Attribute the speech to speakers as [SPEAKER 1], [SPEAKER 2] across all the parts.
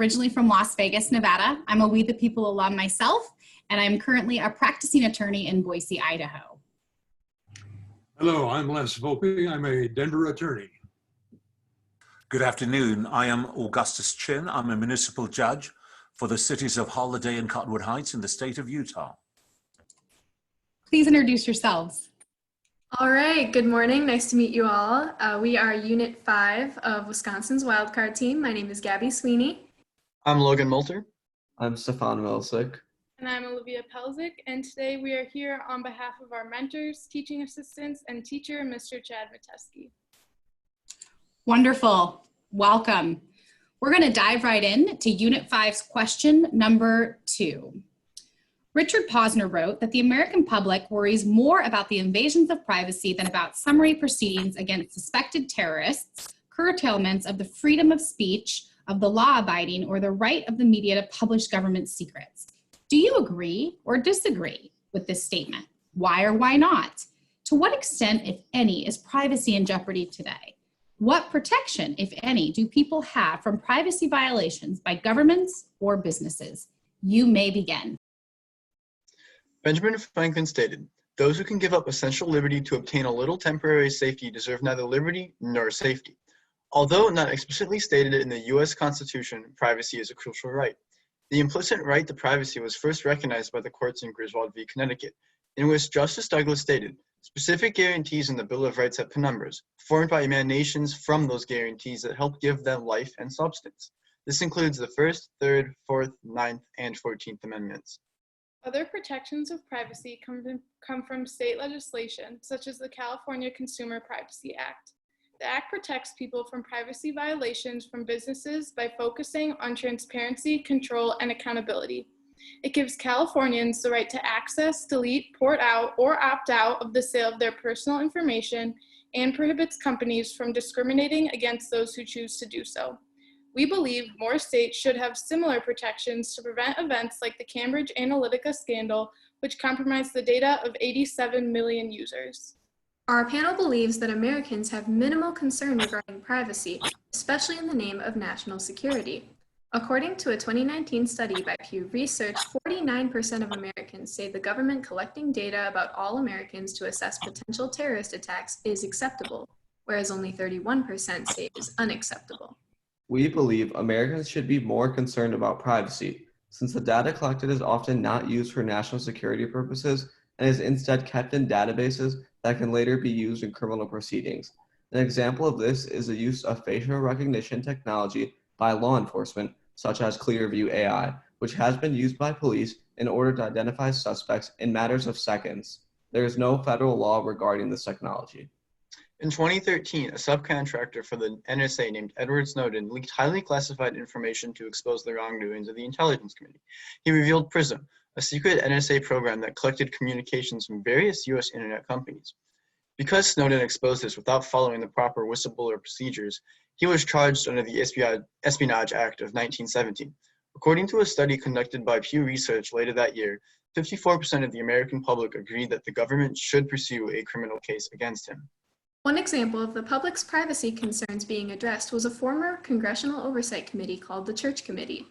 [SPEAKER 1] Originally from Las Vegas, Nevada. I'm a We the People alum myself, and I'm currently a practicing attorney in Boise, Idaho.
[SPEAKER 2] Hello, I'm Les Volpe. I'm a Denver attorney.
[SPEAKER 3] Good afternoon. I am Augustus Chin. I'm a municipal judge for the cities of Holiday and Cottonwood Heights in the state of Utah.
[SPEAKER 1] Please introduce yourselves.
[SPEAKER 4] All right, good morning. Nice to meet you all. We are Unit 5 of Wisconsin's wildcard team. My name is Gabby Sweeney.
[SPEAKER 5] I'm Logan Moulter.
[SPEAKER 6] I'm Stefan Milsick.
[SPEAKER 7] And I'm Olivia Pelzik, and today we are here on behalf of our mentors, teaching assistants, and teacher, Mr. Chad Mateski.
[SPEAKER 1] Wonderful. Welcome. We're going to dive right in to Unit 5's question number 2. Richard Posner wrote that the American public worries more about the invasions of privacy than about summary proceedings against suspected terrorists, curtailments of the freedom of speech, of the law-abiding, or the right of the media to publish government secrets. Do you agree or disagree with this statement? Why or why not? To what extent, if any, is privacy in jeopardy today? What protection, if any, do people have from privacy violations by governments or businesses? You may begin.
[SPEAKER 5] Benjamin Franklin stated, "Those who can give up essential liberty to obtain a little temporary safety deserve neither liberty nor safety." Although not explicitly stated in the U.S. Constitution, privacy is a crucial right. The implicit right to privacy was first recognized by the courts in Griswold v. Connecticut, in which Justice Douglas stated, "Specific guarantees in the Bill of Rights have penumbras, formed by emanations from those guarantees that help give them life and substance." This includes the 1st, 3rd, 4th, 9th, and 14th Amendments.
[SPEAKER 7] Other protections of privacy come from state legislation, such as the California Consumer Privacy Act. The Act protects people from privacy violations from businesses by focusing on transparency, control, and accountability. It gives Californians the right to access, delete, port out, or opt out of the sale of their personal information and prohibits companies from discriminating against those who choose to do so. We believe more states should have similar protections to prevent events like the Cambridge Analytica scandal, which compromised the data of 87 million users.
[SPEAKER 4] Our panel believes that Americans have minimal concern regarding privacy, especially in the name of national security. According to a 2019 study by Pew Research, 49% of Americans say the government collecting data about all Americans to assess potential terrorist attacks is acceptable, whereas only 31% say it is unacceptable.
[SPEAKER 6] We believe Americans should be more concerned about privacy, since the data collected is often not used for national security purposes and is instead kept in databases that can later be used in criminal proceedings. An example of this is the use of facial recognition technology by law enforcement, such as Clearview AI, which has been used by police in order to identify suspects in matters of seconds. There is no federal law regarding this technology.
[SPEAKER 5] In 2013, a subcontractor for the NSA named Edward Snowden leaked highly classified information to expose the wrongdoings of the Intelligence Committee. He revealed PRISM, a secret NSA program that collected communications from various U.S. internet companies. Because Snowden exposed this without following the proper whistleblower procedures, he was charged under the Espionage Act of 1917. According to a study conducted by Pew Research later that year, 54% of the American public agreed that the government should pursue a criminal case against him.
[SPEAKER 4] One example of the public's privacy concerns being addressed was a former congressional oversight committee called the Church Committee.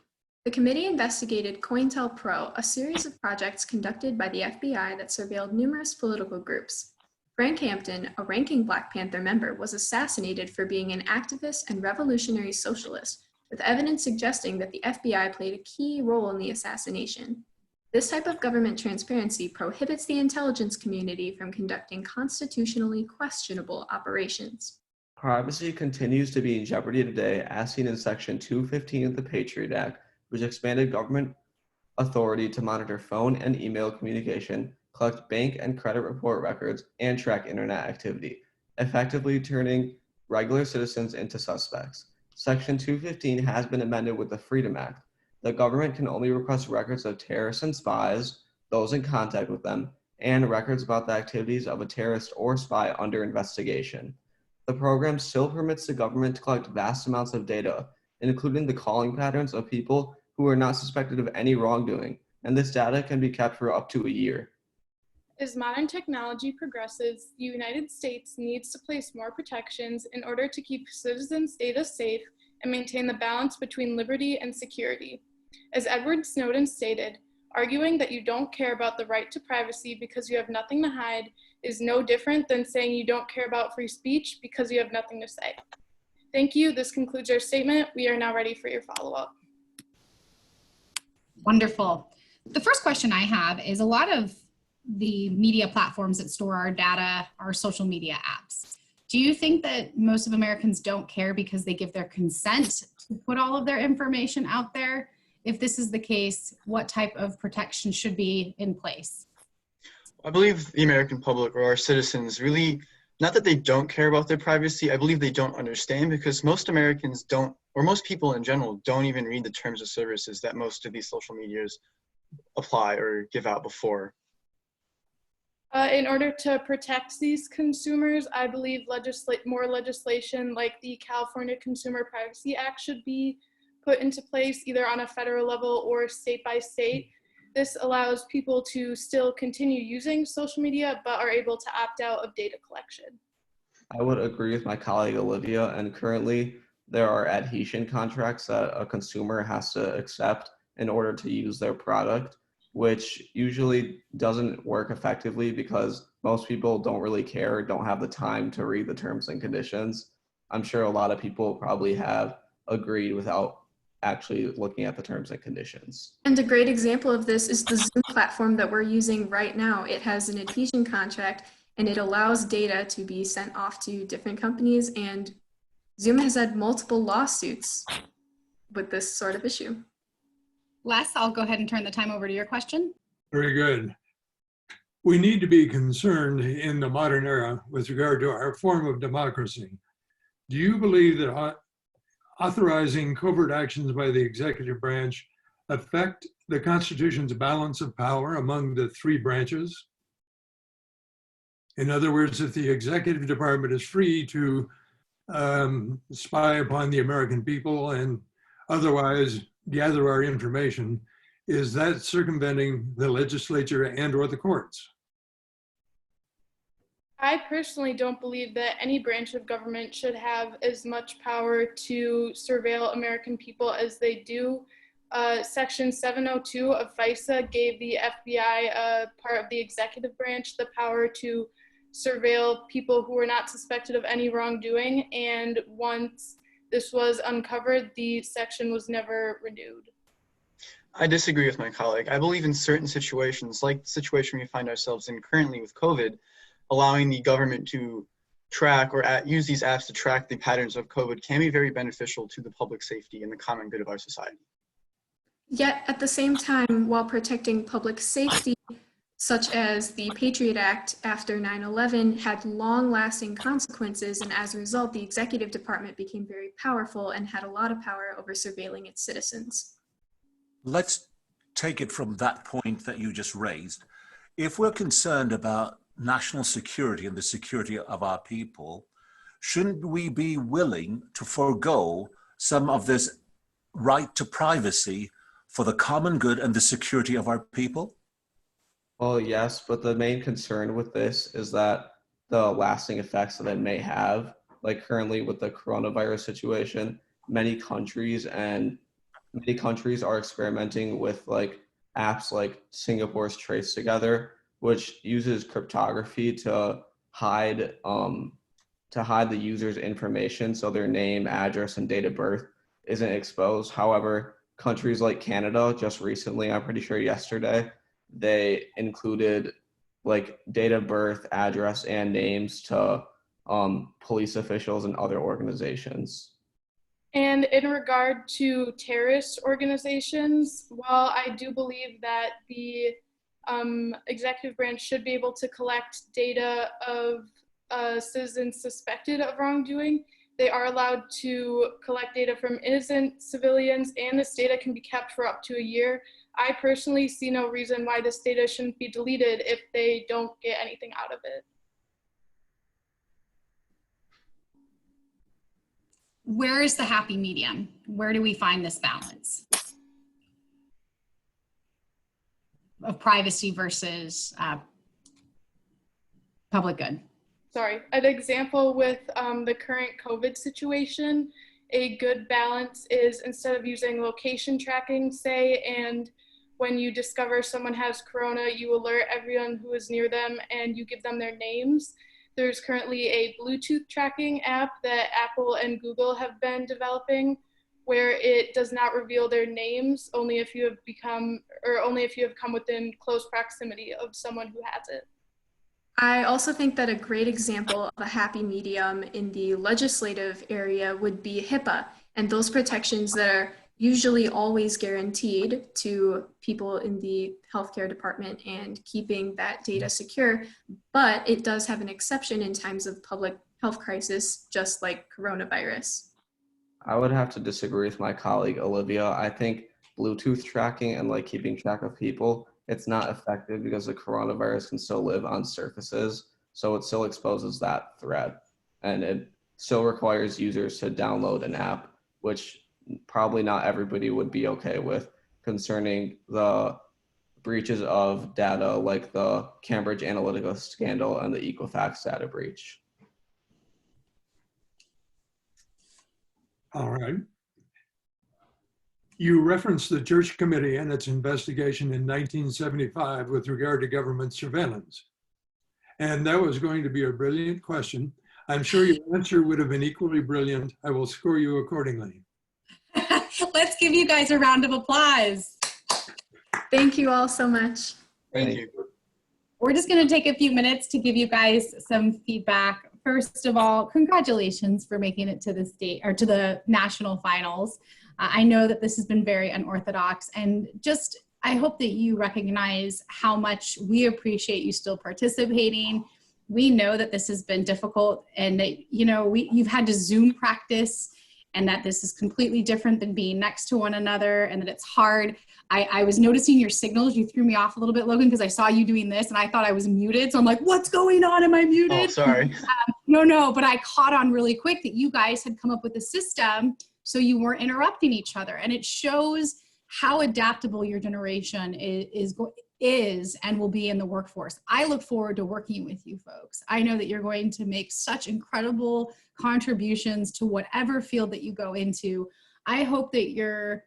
[SPEAKER 4] The committee investigated COINTELPRO, a series of projects conducted by the FBI that surveilled numerous political groups. Frank Hampton, a ranking Black Panther member, was assassinated for being an activist and revolutionary socialist, with evidence suggesting that the FBI played a key role in the assassination. This type of government transparency prohibits the intelligence community from conducting constitutionally questionable operations.
[SPEAKER 6] Privacy continues to be in jeopardy today, as seen in Section 215 of the Patriot Act, which expanded government authority to monitor phone and email communication, collect bank and credit report records, and track internet activity, effectively turning regular citizens into suspects. Section 215 has been amended with the Freedom Act. The government can only request records of terrorists and spies, those in contact with them, and records about the activities of a terrorist or spy under investigation. The program still permits the government to collect vast amounts of data, including the calling patterns of people who are not suspected of any wrongdoing, and this data can be kept for up to a year.
[SPEAKER 7] As modern technology progresses, the United States needs to place more protections in order to keep citizens' data safe and maintain the balance between liberty and security. As Edward Snowden stated, arguing that you don't care about the right to privacy because you have nothing to hide is no different than saying you don't care about free speech because you have nothing to say. Thank you. This concludes our statement. We are now ready for your follow-up.
[SPEAKER 1] Wonderful. The first question I have is, a lot of the media platforms that store our data are social media apps. Do you think that most of Americans don't care because they give their consent to put all of their information out there? If this is the case, what type of protection should be in place?
[SPEAKER 5] I believe the American public, or our citizens, really, not that they don't care about their privacy, I believe they don't understand, because most Americans don't, or most people in general, don't even read the terms of services that most of these social medias apply or give out before.
[SPEAKER 7] In order to protect these consumers, I believe more legislation like the California Consumer Privacy Act should be put into place, either on a federal level or state by state. This allows people to still continue using social media, but are able to opt out of data collection.
[SPEAKER 6] I would agree with my colleague Olivia, and currently there are adhesion contracts that a consumer has to accept in order to use their product, which usually doesn't work effectively because most people don't really care, don't have the time to read the terms and conditions. I'm sure a lot of people probably have agreed without actually looking at the terms and conditions.
[SPEAKER 4] And a great example of this is the Zoom platform that we're using right now. It has an adhesion contract and it allows data to be sent off to different companies, and Zoom has had multiple lawsuits with this sort of issue.
[SPEAKER 1] Les, I'll go ahead and turn the time over to your question.
[SPEAKER 2] Very good. We need to be concerned in the modern era with regard to our form of democracy. Do you believe that authorizing covert actions by the executive branch affect the Constitution's balance of power among the three branches? In other words, if the executive department is free to spy upon the American people and otherwise gather our information, is that circumventing the legislature and or the courts?
[SPEAKER 7] I personally don't believe that any branch of government should have as much power to surveil American people as they do. Section 702 of FISA gave the FBI, part of the executive branch, the power to surveil people who were not suspected of any wrongdoing. And once this was uncovered, the section was never renewed.
[SPEAKER 5] I disagree with my colleague. I believe in certain situations, like the situation we find ourselves in currently with COVID, allowing the government to track or use these apps to track the patterns of COVID can be very beneficial to the public safety and the common good of our society.
[SPEAKER 4] Yet at the same time, while protecting public safety, such as the Patriot Act after 9/11 had long-lasting consequences, and as a result, the executive department became very powerful and had a lot of power over surveilling its citizens.
[SPEAKER 3] Let's take it from that point that you just raised. If we're concerned about national security and the security of our people, shouldn't we be willing to forego some of this right to privacy for the common good and the security of our people?
[SPEAKER 6] Well, yes, but the main concern with this is that the lasting effects that it may have, like currently with the coronavirus situation, many countries are experimenting with like apps like Singapore's Trace Together, which uses cryptography to hide the user's information, so their name, address, and date of birth isn't exposed. However, countries like Canada, just recently, I'm pretty sure yesterday, they included like date of birth, address, and names to police officials and other organizations.
[SPEAKER 7] And in regard to terrorist organizations, while I do believe that the executive branch should be able to collect data of citizens suspected of wrongdoing, they are allowed to collect data from innocent civilians, and this data can be kept for up to a year. I personally see no reason why this data shouldn't be deleted if they don't get anything out of it.
[SPEAKER 1] Where is the happy medium? Where do we find this balance of privacy versus public good?
[SPEAKER 7] Sorry, an example with the current COVID situation a good balance is, instead of using location tracking, say, and when you discover someone has corona, you alert everyone who is near them and you give them their names. There's currently a Bluetooth tracking app that Apple and Google have been developing, where it does not reveal their names, only if you have come within close proximity of someone who has it.
[SPEAKER 4] I also think that a great example of a happy medium in the legislative area would be HIPAA and those protections that are usually always guaranteed to people in the healthcare department and keeping that data secure, but it does have an exception in times of public health crisis, just like coronavirus.
[SPEAKER 6] I would have to disagree with my colleague Olivia. I think Bluetooth tracking and like keeping track of people, it's not effective because the coronavirus can still live on surfaces. So it still exposes that threat. And it still requires users to download an app, which probably not everybody would be okay with, concerning the breaches of data like the Cambridge Analytica scandal and the Equifax data breach.
[SPEAKER 2] All right. You referenced the Church Committee and its investigation in 1975 with regard to government surveillance. And that was going to be a brilliant question. I'm sure your answer would have been equally brilliant. I will score you accordingly.
[SPEAKER 1] Let's give you guys a round of applause.
[SPEAKER 4] Thank you all so much.
[SPEAKER 5] Thank you.
[SPEAKER 1] We're just going to take a few minutes to give you guys some feedback. First of all, congratulations for making it to the state or to the national finals. I know that this has been very unorthodox, and just I hope that you recognize how much we appreciate you still participating. We know that this has been difficult, and that you've had to Zoom practice, and that this is completely different than being next to one another, and that it's hard. I was noticing your signals. You threw me off a little bit, Logan, because I saw you doing this and I thought I was muted. So I'm like, what's going on? Am I muted?
[SPEAKER 5] Oh, sorry.
[SPEAKER 1] No, but I caught on really quick that you guys had come up with a system so you weren't interrupting each other. And it shows how adaptable your generation is and will be in the workforce. I look forward to working with you folks. I know that you're going to make such incredible contributions to whatever field that you go into. I hope that your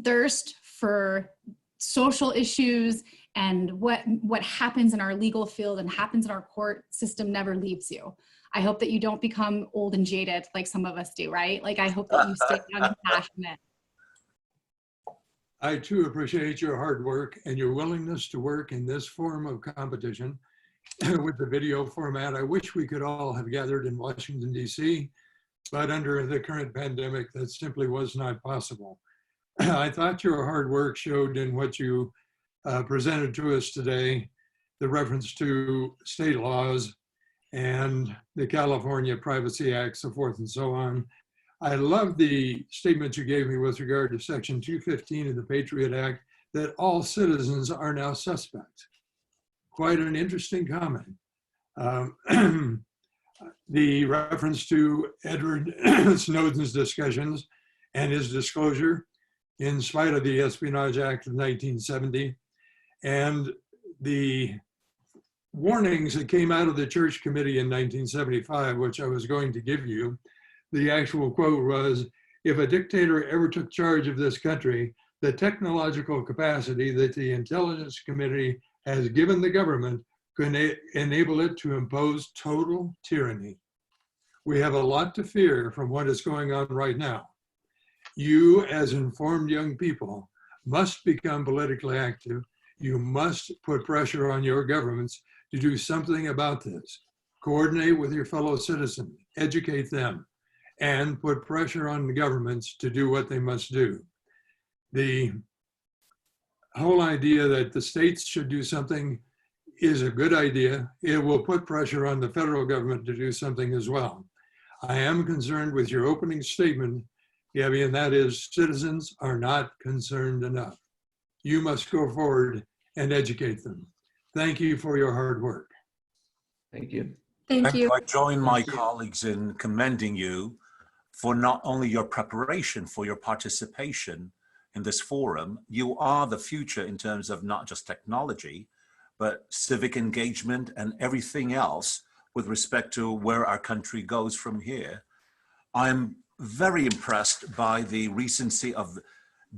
[SPEAKER 1] thirst for social issues and what happens in our legal field and happens in our court system never leaves you. I hope that you don't become old and jaded like some of us do, right? Like, I hope that you stay young and passionate.
[SPEAKER 2] I too appreciate your hard work and your willingness to work in this form of competition with the video format. I wish we could all have gathered in Washington, D.C., but under the current pandemic, that simply was not possible. I thought your hard work showed in what you presented to us today, the reference to state laws and the California Privacy Act, so forth and so on. I love the statement you gave me with regard to Section 215 of the Patriot Act, that all citizens are now suspect. Quite an interesting comment. The reference to Edward Snowden's discussions and his disclosure in spite of the Espionage Act of 1970, and the warnings that came out of the Church Committee in 1975, which I was going to give you. The actual quote was, if a dictator ever took charge of this country, the technological capacity that the Intelligence Committee has given the government could enable it to impose total tyranny. We have a lot to fear from what is going on right now. You, as informed young people, must become politically active. You must put pressure on your governments to do something about this. Coordinate with your fellow citizens, educate them, and put pressure on the governments to do what they must do. The whole idea that the states should do something is a good idea. It will put pressure on the federal government to do something as well. I am concerned with your opening statement, Gabby, and that is citizens are not concerned enough. You must go forward and educate them. Thank you for your hard work.
[SPEAKER 6] Thank you.
[SPEAKER 4] Thank you.
[SPEAKER 3] I join my colleagues in commending you for not only your preparation, for your participation in this forum. You are the future in terms of not just technology, but civic engagement and everything else with respect to where our country goes from here. I'm very impressed by the recency of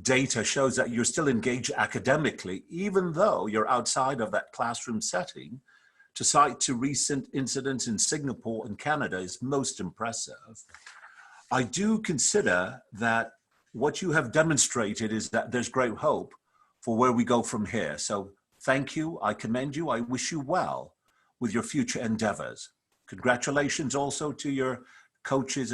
[SPEAKER 3] data shows that you're still engaged academically, even though you're outside of that classroom setting. To cite to recent incidents in Singapore and Canada is most impressive. I do consider that what you have demonstrated is that there's great hope for where we go from here. So thank you, I commend you, I wish you well with your future endeavors. Congratulations also to your coaches